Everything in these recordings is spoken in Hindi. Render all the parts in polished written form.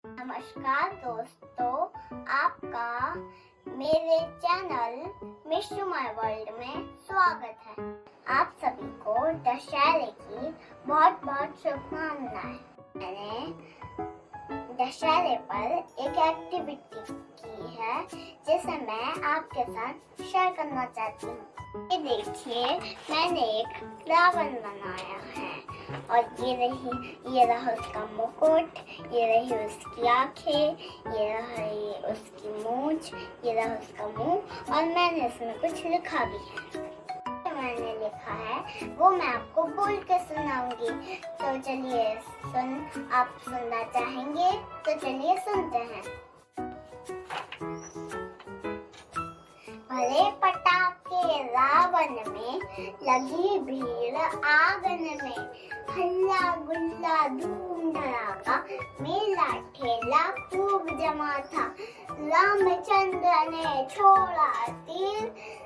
नमस्कार दोस्तों, आपका मेरे चैनल मिश्र माय वर्ल्ड में स्वागत है। आप सभी को दशहरे की बहुत बहुत शुभकामनाएं। मैंने दशहरे पर एक एक्टिविटी की है जिसे मैं आपके साथ शेयर करना चाहती हूँ। ये देखिए, मैंने एक रावण बनाया है और ये रहा उसका मुकुट, ये रही उसकी आंखें, ये रही उसकी मूंछ, ये रहा उसका मुंह और मैंने इसमें कुछ लिखा भी है। मैंने लिखा है वो मैं आपको बोल के सुनाऊंगी। तो चलिए आप सुनना चाहेंगे तो चलिए सुनते हैं। भले पटाखे रावण में, लगी भीड़ आंगन में, हल्ला गुल्ला धूम धड़ाका, मेला ठेला खूब जमा था। रामचंद्र ने छोड़ा तीर,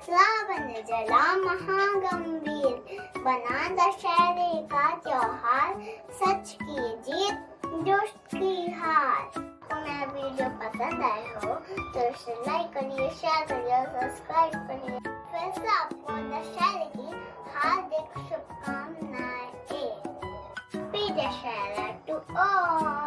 रावण जला महागंभीर। बना दशहरे का त्योहार, सच की जीत दुष्ट की हार। आपको मेरा वीडियो पसंद आया हो तो इसे लाइक करिए, शेयर करिए और सब्सक्राइब करिए। फिर से आपको दशहरे की हार्दिक शुभकामनाएं। Happy Dussehra to all.